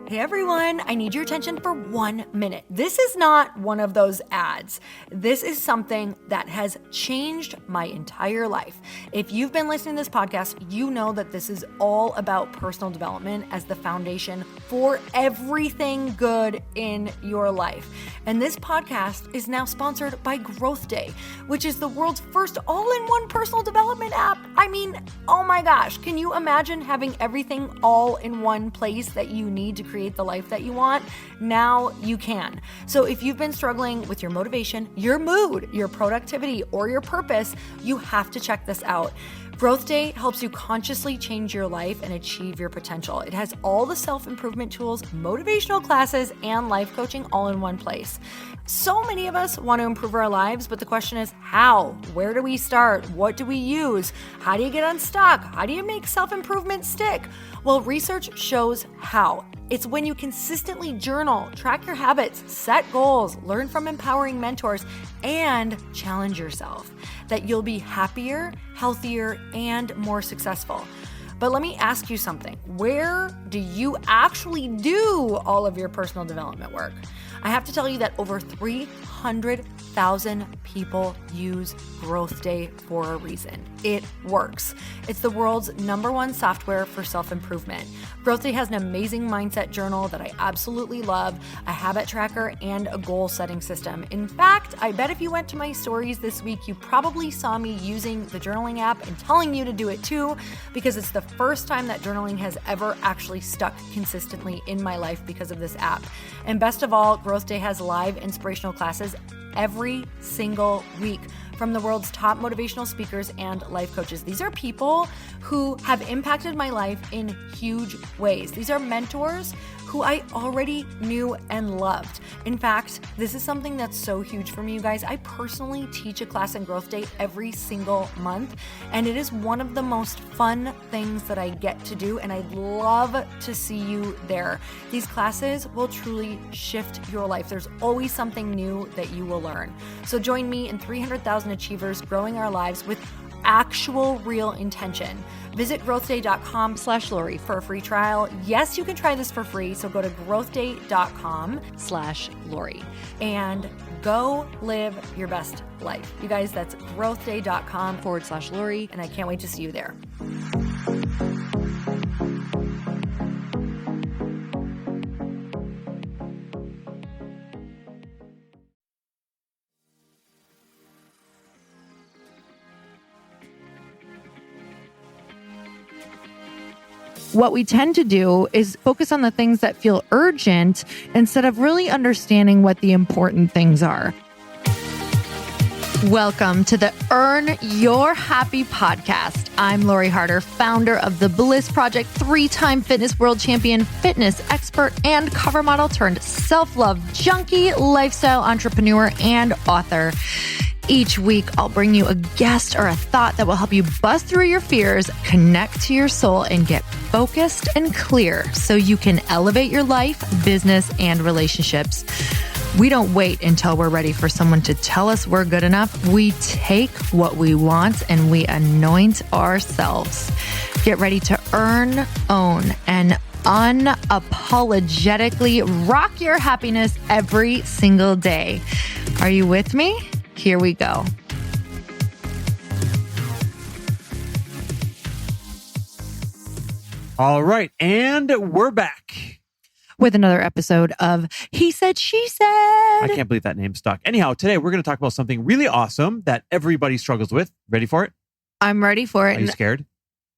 Hey everyone, I need your attention for 1 minute. This is not one of those ads. This is something that has changed my entire life. If you've been listening to this podcast, you know that this is all about personal development as the foundation for everything good in your life. And this podcast is now sponsored by Growth Day, which is the world's first all-in-one personal development app. I mean, oh my gosh, can you imagine having everything all in one place that you need to create the life that you want? Now you can. So if you've been struggling with your motivation, your mood, your productivity, or your purpose, you have to check this out. Growth Day helps you consciously change your life and achieve your potential. It has all the self-improvement tools, motivational classes, and life coaching all in one place. So many of us want to improve our lives, but the question is how? Where do we start? What do we use? How do you get unstuck? How do you make self-improvement stick? Well, research shows how. It's when you consistently journal, track your habits, set goals, learn from empowering mentors, and challenge yourself that you'll be happier, healthier, and more successful. But let me ask you something. Where do you actually do all of your personal development work? I have to tell you that over 300,000 people use Growth Day for a reason. It works. It's the world's #1 software for self-improvement. Growth Day has an amazing mindset journal that I absolutely love, a habit tracker, and a goal-setting system. In fact, I bet if you went to my stories this week, you probably saw me using the journaling app and telling you to do it too, because it's the first time that journaling has ever actually stuck consistently in my life because of this app. And best of all, Growth Day has live inspirational classes every single week from the world's top motivational speakers and life coaches. These are people who have impacted my life in huge ways. These are mentors who I already knew and loved. In fact, this is something that's so huge for me, you guys. I personally teach a class in Growth Day every single month, and it is one of the most fun things that I get to do, and I'd love to see you there. These classes will truly shift your life. There's always something new that you will learn. So join me and 300,000 achievers growing our lives with actual real intention. Visit growthday.com/Lori for a free trial. Yes, you can try this for free. So go to growthday.com/Lori and go live your best life. You guys, that's growthday.com/Lori. And I can't wait to see you there. What we tend to do is focus on the things that feel urgent instead of really understanding what the important things are. Welcome to the Earn Your Happy podcast. I'm Lori Harder, founder of The Bliss Project, 3-time fitness world champion, fitness expert, and cover model turned self-love junkie, lifestyle entrepreneur, and author. Each week, I'll bring you a guest or a thought that will help you bust through your fears, connect to your soul, and get focused and clear so you can elevate your life, business, and relationships. We don't wait until we're ready for someone to tell us we're good enough. We take what we want and we anoint ourselves. Get ready to earn, own, and unapologetically rock your happiness every single day. Are you with me? Here we go. All right. And we're back with another episode of He Said, She Said. I can't believe that name stuck. Anyhow, today we're going to talk about something really awesome that everybody struggles with. Ready for it? I'm ready for it. Are you scared?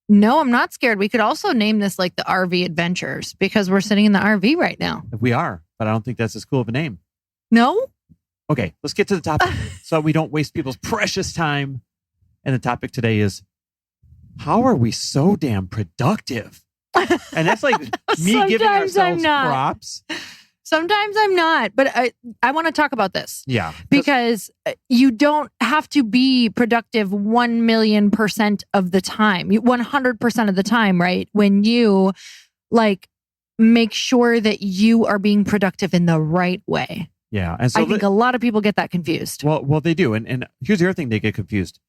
No, I'm not scared. We could also name this like the RV Adventures because we're sitting in the RV right now. We are, but I don't think that's as cool of a name. No? Okay, let's get to the topic so we don't waste people's precious time. And the topic today is, how are we so damn productive? And that's like me giving ourselves props. Sometimes I'm not, but I want to talk about this. Yeah. Because you don't have to be productive 1,000,000% of the time, 100% of the time, right? When you like make sure that you are being productive in the right way. Yeah. And so I think a lot of people get that confused. Well, they do. And here's the other thing they get confused.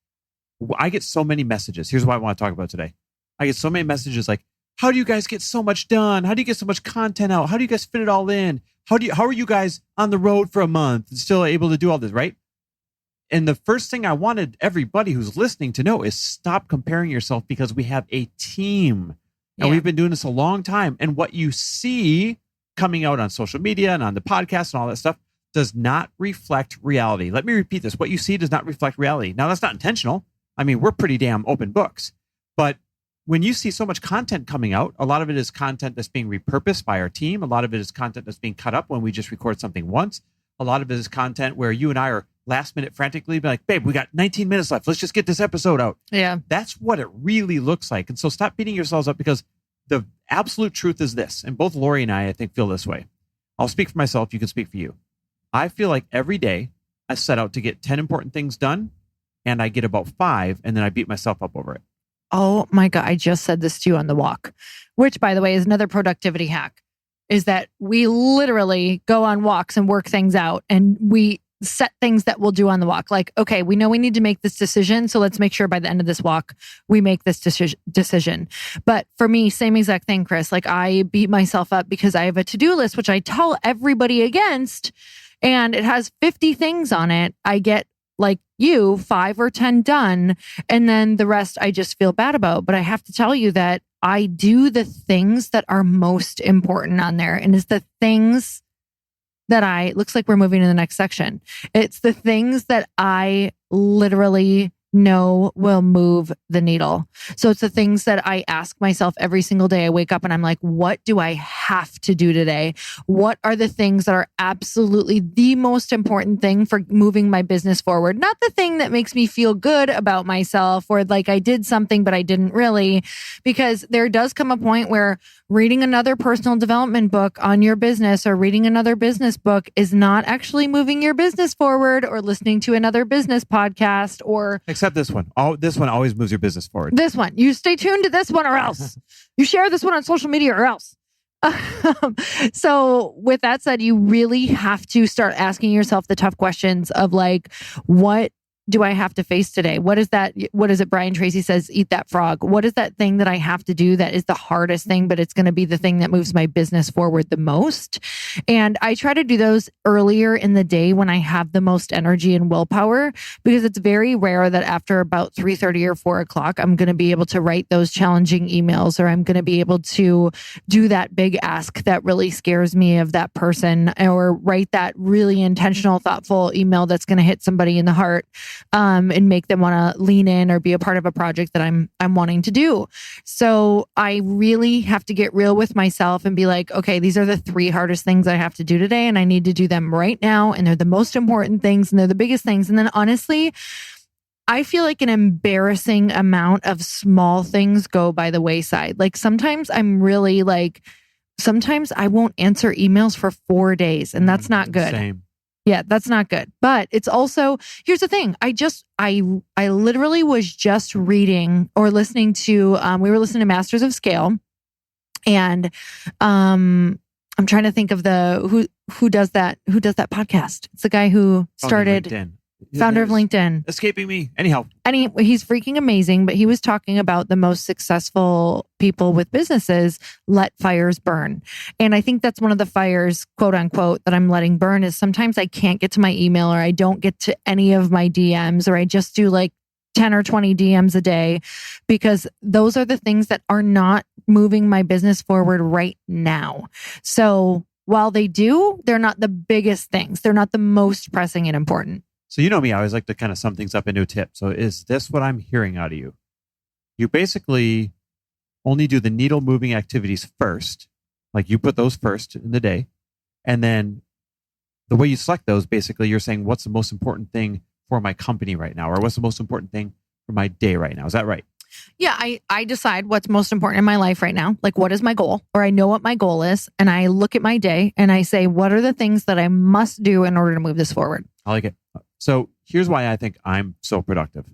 I get so many messages. Here's what I want to talk about today. I get so many messages like, how do you guys get so much done? How do you get so much content out? How do you guys fit it all in? How are you guys on the road for a month and still able to do all this, right? And the first thing I wanted everybody who's listening to know is stop comparing yourself, because we have a team and we've been doing this a long time. And what you see coming out on social media and on the podcast and all that stuff does not reflect reality. Let me repeat this. What you see does not reflect reality. Now, that's not intentional. I mean, we're pretty damn open books. But when you see so much content coming out, a lot of it is content that's being repurposed by our team. A lot of it is content that's being cut up when we just record something once. A lot of it is content where you and I are last minute frantically be like, babe, we got 19 minutes left. Let's just get this episode out. Yeah. That's what it really looks like. And so stop beating yourselves up, because the absolute truth is this. And both Lori and I think, feel this way. I'll speak for myself. You can speak for you. I feel like every day I set out to get 10 important things done, and I get about 5, and then I beat myself up over it. Oh my God. I just said this to you on the walk, which, by the way, is another productivity hack, is that we literally go on walks and work things out, and we set things that we'll do on the walk. Like, okay, we know we need to make this decision, so let's make sure by the end of this walk, we make this decision. But for me, same exact thing, Chris. Like, I beat myself up because I have a to-do list, which I tell everybody against, and it has 50 things on it. I get, like you, 5 or 10 done, and then the rest I just feel bad about. But I have to tell you that I do the things that are most important on there. And it's the things that looks like we're moving to the next section. It's the things that I literally know will move the needle. So it's the things that I ask myself every single day. I wake up and I'm like, what do I have to do today? What are the things that are absolutely the most important thing for moving my business forward? Not the thing that makes me feel good about myself, or like I did something, but I didn't really, because there does come a point where reading another personal development book on your business, or reading another business book, is not actually moving your business forward, or listening to another business podcast, or except this one. This one always moves your business forward. This one. You stay tuned to this one, or else. You share this one on social media, or else. So with that said, you really have to start asking yourself the tough questions of like, what do I have to face today? What is that? What is it? Brian Tracy says, eat that frog. What is that thing that I have to do that is the hardest thing, but it's going to be the thing that moves my business forward the most? And I try to do those earlier in the day when I have the most energy and willpower, because it's very rare that after about 3:30 or 4 o'clock, I'm going to be able to write those challenging emails, or I'm going to be able to do that big ask that really scares me of that person, or write that really intentional, thoughtful email that's going to hit somebody in the heart. And make them want to lean in or be a part of a project that I'm wanting to do. So I really have to get real with myself and be like, okay, these are the 3 hardest things I have to do today, and I need to do them right now. And they're the most important things, and they're the biggest things. And then honestly, I feel like an embarrassing amount of small things go by the wayside. Like sometimes sometimes I won't answer emails for 4 days, and that's not good. Same. Yeah, that's not good. But it's also, here's the thing. I literally was just reading or listening to, we were listening to Masters of Scale, and I'm trying to think of who does that podcast. It's the guy who started founder of LinkedIn. Escaping me. Anyhow. He's freaking amazing, but he was talking about the most successful people with businesses let fires burn. And I think that's one of the fires, quote unquote, that I'm letting burn, is sometimes I can't get to my email, or I don't get to any of my DMs, or I just do like 10 or 20 DMs a day, because those are the things that are not moving my business forward right now. So while they do, they're not the biggest things. They're not the most pressing and important. So you know me, I always like to kind of sum things up into a tip. So is this what I'm hearing out of you? You basically only do the needle moving activities first. Like you put those first in the day. And then the way you select those, basically you're saying, what's the most important thing for my company right now? Or what's the most important thing for my day right now? Is that right? Yeah, I decide what's most important in my life right now. Like, what is my goal? Or I know what my goal is. And I look at my day and I say, what are the things that I must do in order to move this forward? I like it. So here's why I think I'm so productive.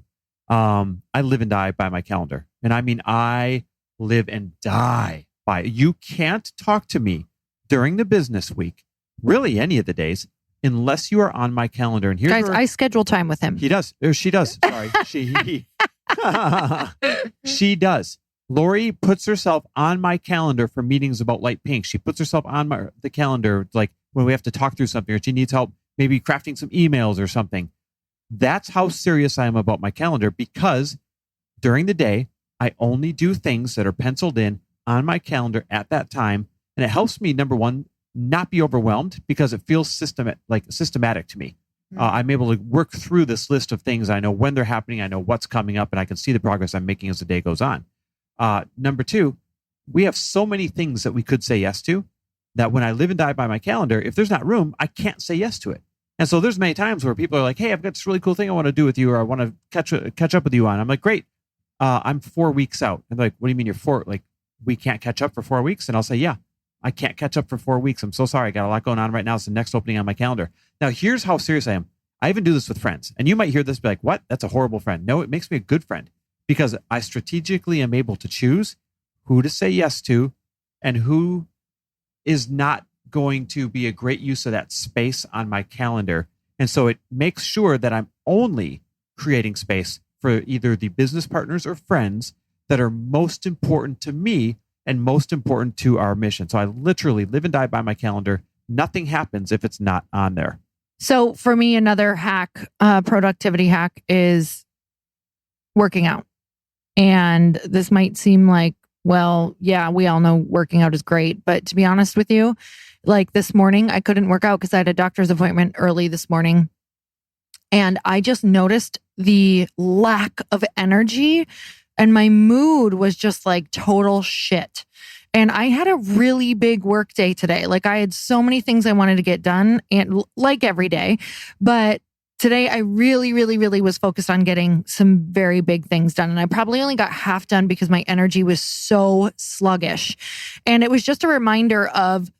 I live and die by my calendar. And I mean, I live and die by it. You can't talk to me during the business week, really any of the days, unless you are on my calendar. And here's guys, I schedule time with him. He does. Or she does. Sorry. She does. Lori puts herself on my calendar for meetings about light pink. She puts herself on the calendar, like when we have to talk through something or she needs help, maybe crafting some emails or something. That's how serious I am about my calendar, because during the day, I only do things that are penciled in on my calendar at that time. And it helps me, number one, not be overwhelmed because it feels systematic to me. I'm able to work through this list of things. I know when they're happening. I know what's coming up, and I can see the progress I'm making as the day goes on. Number two, we have so many things that we could say yes to that when I live and die by my calendar, if there's not room, I can't say yes to it. And so there's many times where people are like, hey, I've got this really cool thing I want to do with you, or I want to catch up with you on. I'm like, great. I'm 4 weeks out. And they're like, what do you mean we can't catch up for 4 weeks? And I'll say, yeah, I can't catch up for 4 weeks. I'm so sorry. I got a lot going on right now. It's the next opening on my calendar. Now, here's how serious I am. I even do this with friends. And you might hear this, be like, what? That's a horrible friend. No, it makes me a good friend because I strategically am able to choose who to say yes to and who is not going to be a great use of that space on my calendar. And so it makes sure that I'm only creating space for either the business partners or friends that are most important to me and most important to our mission. So I literally live and die by my calendar. Nothing happens if it's not on there. So for me, another hack, productivity hack, is working out. And this might seem like, well, yeah, we all know working out is great. But to be honest with you, like this morning, I couldn't work out because I had a doctor's appointment early this morning. And I just noticed the lack of energy, and my mood was just like total shit. And I had a really big work day today. Like I had so many things I wanted to get done, and like every day, but today I really, really, really was focused on getting some very big things done. And I probably only got half done because my energy was so sluggish. And it was just a reminder of,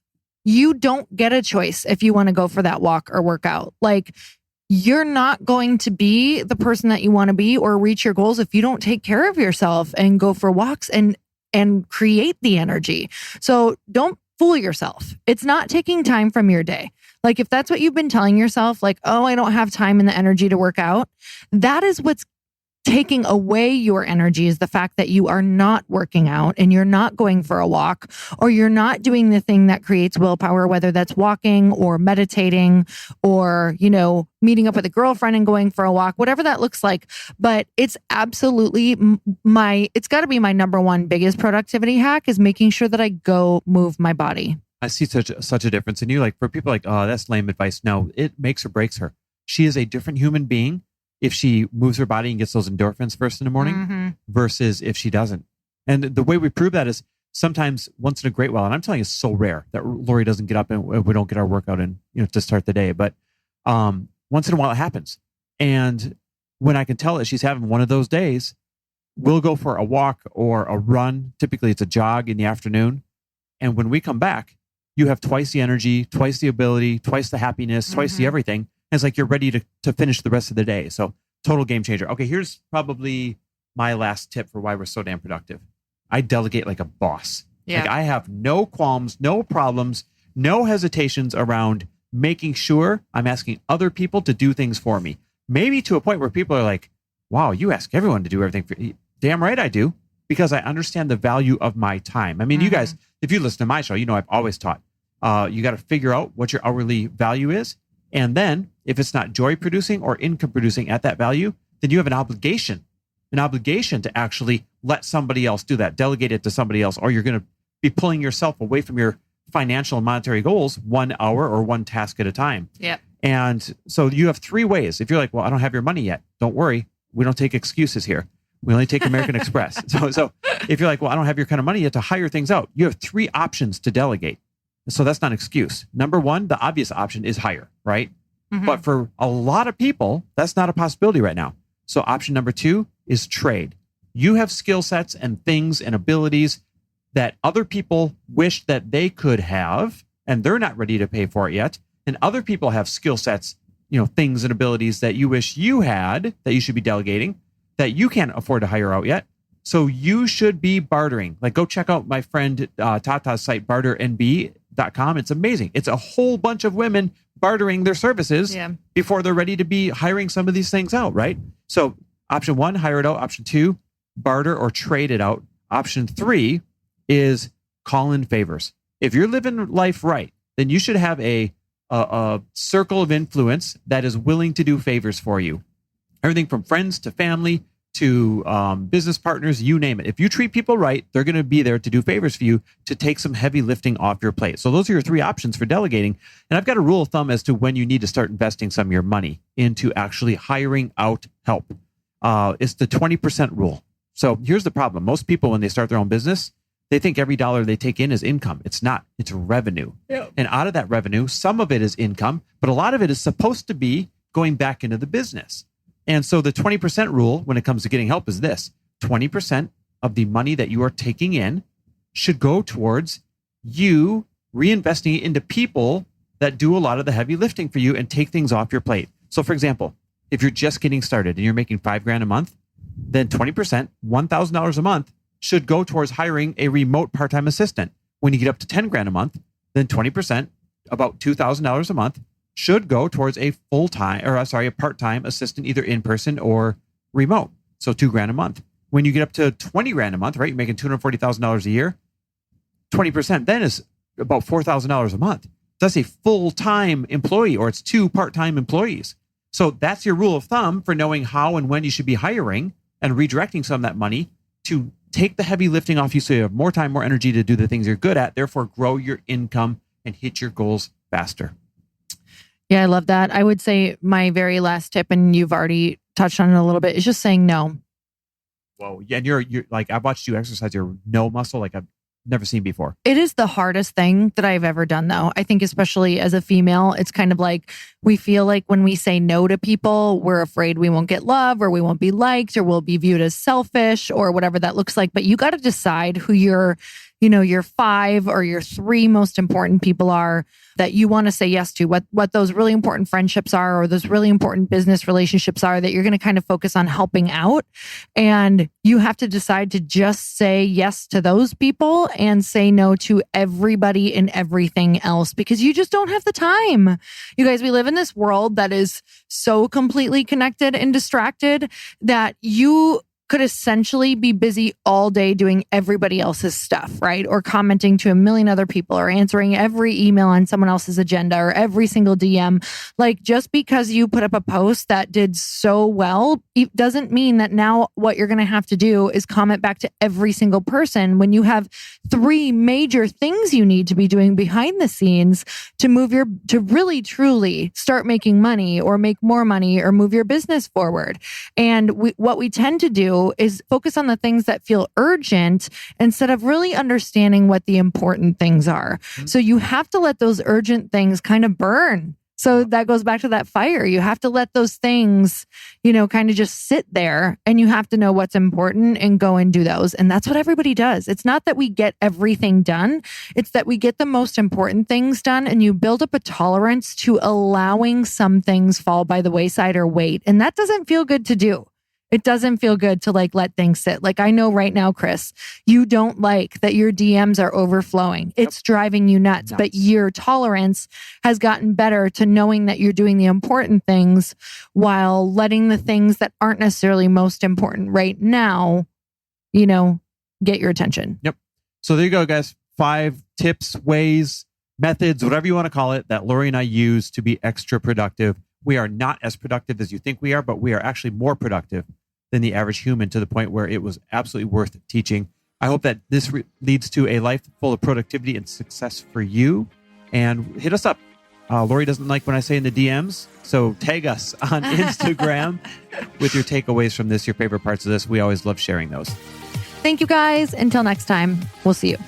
you don't get a choice if you want to go for that walk or workout. Like, you're not going to be the person that you want to be or reach your goals if you don't take care of yourself and go for walks and create the energy. So don't fool yourself. It's not taking time from your day. Like if that's what you've been telling yourself, like, oh, I don't have time and the energy to work out, that is what's taking away your energy, is the fact that you are not working out and you're not going for a walk, or you're not doing the thing that creates willpower, whether that's walking or meditating or, meeting up with a girlfriend and going for a walk, whatever that looks like. But it's absolutely it's got to be my number one biggest productivity hack, is making sure that I go move my body. I see such a difference in you. Like for people like, oh, that's lame advice. No, it makes or breaks her. She is a different human being if she moves her body and gets those endorphins first in the morning versus if she doesn't. And the way we prove that is sometimes once in a great while, and I'm telling you, it's so rare that Lori doesn't get up and we don't get our workout in, to start the day. But once in a while it happens. And when I can tell that she's having one of those days, we'll go for a walk or a run. Typically it's a jog in the afternoon. And when we come back, you have twice the energy, twice the ability, twice the happiness, twice the everything. And it's like you're ready to finish the rest of the day. So total game changer. Okay, here's probably my last tip for why we're so damn productive. I delegate like a boss. Yeah. Like I have no qualms, no problems, no hesitations around making sure I'm asking other people to do things for me. Maybe to a point where people are like, wow, you ask everyone to do everything for you. Damn right I do, because I understand the value of my time. I mean, you guys, if you listen to my show, I've always taught, you got to figure out what your hourly value is. And then if it's not joy producing or income producing at that value, then you have an obligation to actually let somebody else do that, delegate it to somebody else, or you're going to be pulling yourself away from your financial and monetary goals 1 hour or one task at a time. Yeah. And so you have 3 ways. If you're like, well, I don't have your money yet, don't worry. We don't take excuses here. We only take American Express. So if you're like, well, I don't have your kind of money yet to hire things out, you have 3 options to delegate. So that's not an excuse. Number 1, the obvious option is hire, right? But for a lot of people, that's not a possibility right now. So option number 2 is trade. You have skill sets and things and abilities that other people wish that they could have, and they're not ready to pay for it yet. And other people have skill sets, things and abilities that you wish you had, that you should be delegating, that you can't afford to hire out yet. So you should be bartering. Like go check out my friend Tata's site, barternb.com. It's amazing. It's a whole bunch of women bartering their services before they're ready to be hiring some of these things out, right? So option 1, hire it out. Option 2, barter or trade it out. Option 3 is call in favors. If you're living life right, then you should have a circle of influence that is willing to do favors for you. Everything from friends to family to business partners, you name it. If you treat people right, they're going to be there to do favors for you, to take some heavy lifting off your plate. So those are your 3 options for delegating. And I've got a rule of thumb as to when you need to start investing some of your money into actually hiring out help. It's the 20% rule. So here's the problem. Most people, when they start their own business, they think every dollar they take in is income. It's not. It's revenue. Yeah. And out of that revenue, some of it is income, but a lot of it is supposed to be going back into the business. And so the 20% rule when it comes to getting help is this: 20% of the money that you are taking in should go towards you reinvesting it into people that do a lot of the heavy lifting for you and take things off your plate. So for example, if you're just getting started and you're making $5,000 a month, then 20%, $1,000 a month should go towards hiring a remote part-time assistant. When you get up to $10,000 a month, then 20%, about $2,000 a month, should go towards a a part-time assistant, either in person or remote. So $2,000 a month. When you get up to $20,000 a month, right, you're making $240,000 a year, 20% then is about $4,000 a month. That's a full-time employee, or it's 2 part-time employees. So that's your rule of thumb for knowing how and when you should be hiring and redirecting some of that money to take the heavy lifting off you so you have more time, more energy to do the things you're good at, therefore grow your income and hit your goals faster. Yeah, I love that. I would say my very last tip, and you've already touched on it a little bit, is just saying no. Whoa. Yeah. And you're like, I've watched you exercise your no muscle like I've never seen before. It is the hardest thing that I've ever done, though. I think especially as a female, it's kind of like we feel like when we say no to people, we're afraid we won't get love, or we won't be liked, or we'll be viewed as selfish, or whatever that looks like. But you got to decide who your 5 or your 3 most important people are that you want to say yes to, what those really important friendships are, or those really important business relationships are that you're going to kind of focus on helping out. And you have to decide to just say yes to those people and say no to everybody and everything else, because you just don't have the time. You guys, we live in this world that is so completely connected and distracted that you could essentially be busy all day doing everybody else's stuff, right? Or commenting to a million other people, or answering every email on someone else's agenda, or every single DM. Like, just because you put up a post that did so well, it doesn't mean that now what you're going to have to do is comment back to every single person, when you have 3 major things you need to be doing behind the scenes to really truly start making money, or make more money, or move your business forward. And what we tend to do is focus on the things that feel urgent instead of really understanding what the important things are. Mm-hmm. So you have to let those urgent things kind of burn. So that goes back to that fire. You have to let those things, kind of just sit there, and you have to know what's important and go and do those. And that's what everybody does. It's not that we get everything done. It's that we get the most important things done, and you build up a tolerance to allowing some things fall by the wayside or wait. And that doesn't feel good to do. It doesn't feel good to let things sit. Like, I know right now, Chris, you don't like that your DMs are overflowing. It's driving you nuts, but your tolerance has gotten better to knowing that you're doing the important things while letting the things that aren't necessarily most important right now, get your attention. Yep. So there you go, guys. 5 tips, ways, methods, whatever you want to call it, that Lori and I use to be extra productive. We are not as productive as you think we are, but we are actually more productive than the average human, to the point where it was absolutely worth teaching. I hope that this leads to a life full of productivity and success for you. And hit us up. Lori doesn't like when I say in the DMs, so tag us on Instagram with your takeaways from this, your favorite parts of this. We always love sharing those. Thank you, guys. Until next time, we'll see you.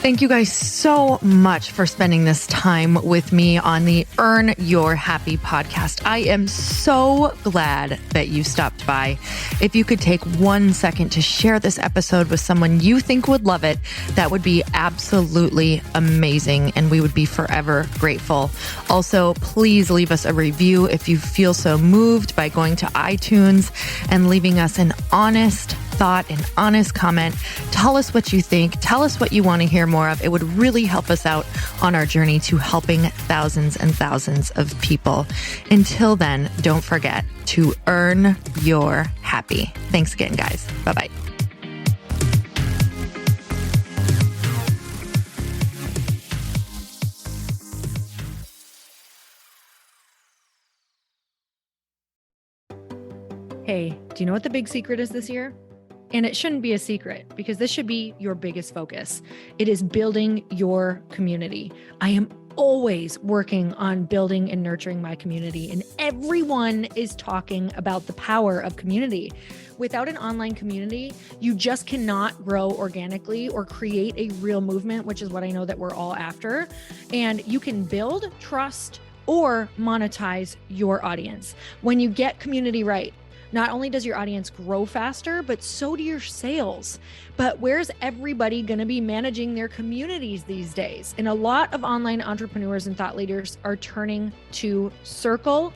Thank you guys so much for spending this time with me on the Earn Your Happy podcast. I am so glad that you stopped by. If you could take 1 second to share this episode with someone you think would love it, that would be absolutely amazing, and we would be forever grateful. Also, please leave us a review if you feel so moved by going to iTunes and leaving us an honest thought, an honest comment. Tell us what you think. Tell us what you want to hear more of. It would really help us out on our journey to helping thousands and thousands of people. Until then, don't forget to earn your happy. Thanks again, guys. Bye-bye. Hey, do you know what the big secret is this year? And it shouldn't be a secret because this should be your biggest focus. It is building your community. I am always working on building and nurturing my community, and everyone is talking about the power of community. Without an online community, you just cannot grow organically or create a real movement, which is what I know that we're all after. And you can build trust or monetize your audience. When you get community right, not only does your audience grow faster, but so do your sales. But where's everybody going to be managing their communities these days? And a lot of online entrepreneurs and thought leaders are turning to Circle.so.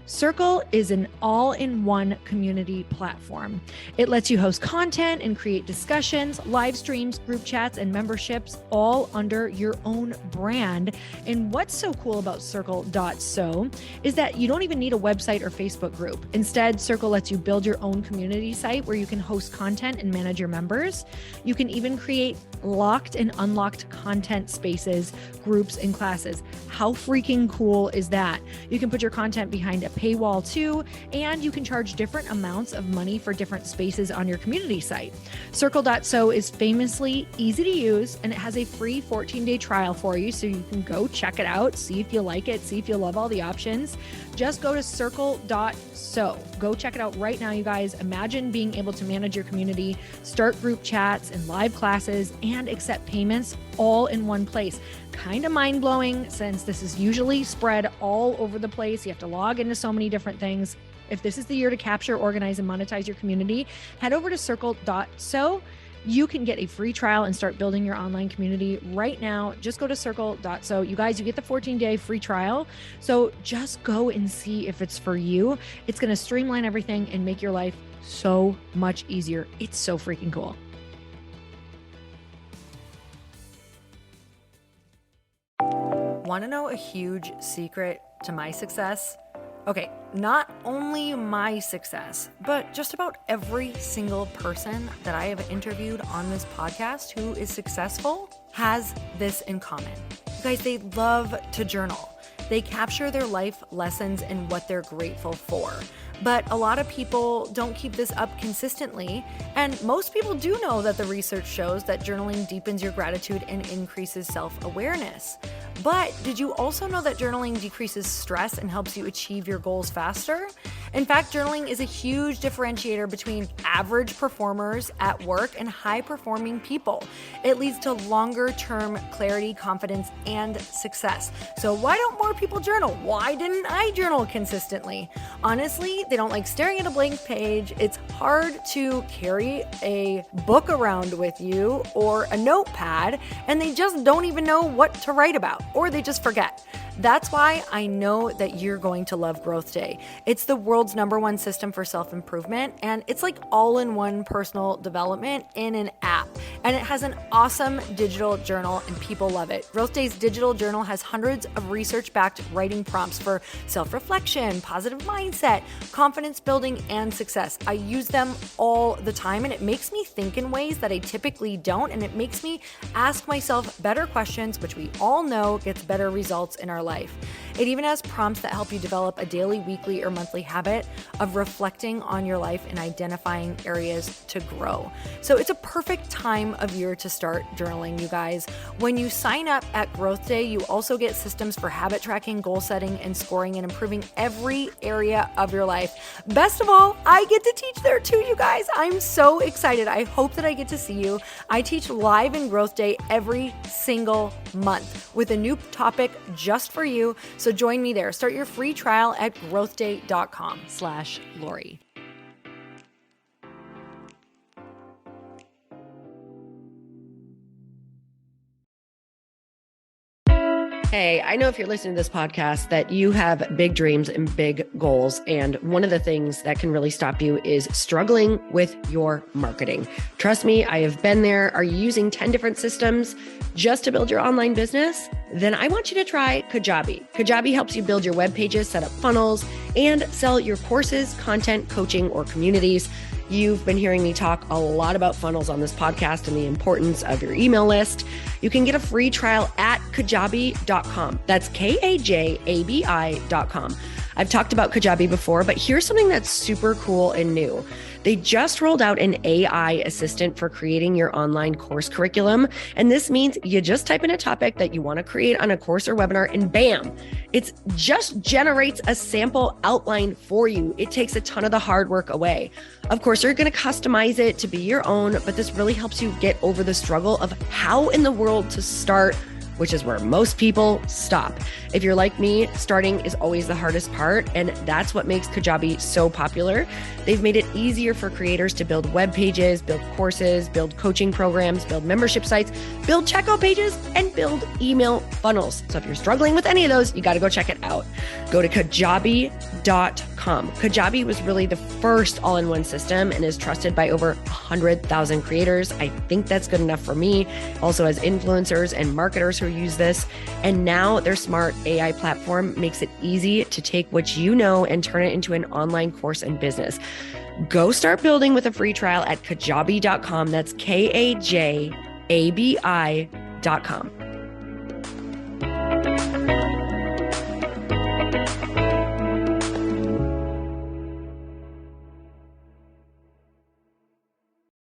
Circle is an all-in-one community platform. It lets you host content and create discussions, live streams, group chats, and memberships all under your own brand. And what's so cool about Circle.so is that you don't even need a website or Facebook group. Instead, Circle lets you build your own community site where you can host content and manage your members. You can even create locked and unlocked content spaces, groups, and classes. How freaking cool is that? You can put your content behind a paywall too, and you can charge different amounts of money for different spaces on your community site. Circle.so is famously easy to use, and it has a free 14-day trial for you, so you can go check it out, see if you like it, see if you love all the options. Just go to Circle.so. Go check it out right now, you guys. Imagine being able to manage your community, start group chats and live classes, and accept payments all in one place. Kind of mind-blowing since this is usually spread all over the place. You have to log into so many different things. If this is the year to capture, organize, and monetize your community, head over to Circle.so. You can get a free trial and start building your online community right now. Just go to Circle.so. You guys, you get the 14-day free trial. So just go and see if it's for you. It's going to streamline everything and make your life so much easier. It's so freaking cool. Want to know a huge secret to my success? Okay, not only my success, but just about every single person that I have interviewed on this podcast who is successful has this in common. You guys, they love to journal. They capture their life lessons and what they're grateful for. But a lot of people don't keep this up consistently. And most people do know that the research shows that journaling deepens your gratitude and increases self-awareness. But did you also know that journaling decreases stress and helps you achieve your goals faster? In fact, journaling is a huge differentiator between average performers at work and high-performing people. It leads to longer-term clarity, confidence, and success. So why don't more people journal? Why didn't I journal consistently? Honestly, they don't like staring at a blank page. It's hard to carry a book around with you or a notepad, and they just don't even know what to write about, or they just forget. That's why I know that you're going to love Growth Day. It's the world's #1 system for self-improvement, and it's like all-in-one personal development in an app. And it has an awesome digital journal, and people love it. Growth Day's digital journal has hundreds of research-backed writing prompts for self-reflection, positive mindset, confidence building, and success. I use them all the time, and it makes me think in ways that I typically don't, and it makes me ask myself better questions, which we all know gets better results in our life. It even has prompts that help you develop a daily, weekly, or monthly habit of reflecting on your life and identifying areas to grow. So it's a perfect time of year to start journaling, you guys. When you sign up at Growth Day, you also get systems for habit tracking, goal setting, and scoring, and improving every area of your life. Best of all, I get to teach there too, you guys. I'm so excited. I hope that I get to see you. I teach live in Growth Day every single month with a new topic just for you. So join me there. Start your free trial at growthday.com/Lori. Hey, I know if you're listening to this podcast that you have big dreams and big goals. And one of the things that can really stop you is struggling with your marketing. Trust me, I have been there. Are you using 10 different systems just to build your online business? Then I want you to try Kajabi. Kajabi helps you build your web pages, set up funnels, and sell your courses, content, coaching, or communities. You've been hearing me talk a lot about funnels on this podcast and the importance of your email list. You can get a free trial at kajabi.com. That's Kajabi.com. I've talked about Kajabi before, but here's something that's super cool and new. They just rolled out an AI assistant for creating your online course curriculum. And this means you just type in a topic that you want to create on a course or webinar, and bam, it just generates a sample outline for you. It takes a ton of the hard work away. Of course, you're going to customize it to be your own, but this really helps you get over the struggle of how in the world to start, which is where most people stop. If you're like me, starting is always the hardest part, and that's what makes Kajabi so popular. They've made it easier for creators to build web pages, build courses, build coaching programs, build membership sites, build checkout pages, and build email funnels. So if you're struggling with any of those, you got to go check it out. Go to kajabi.com. Kajabi was really the first all-in-one system and is trusted by over 100,000 creators. I think that's good enough for me. Also has influencers and marketers who use this. And now their smart AI platform makes it easy to take what you know and turn it into an online course and business. Go start building with a free trial at kajabi.com. That's kajabi.com.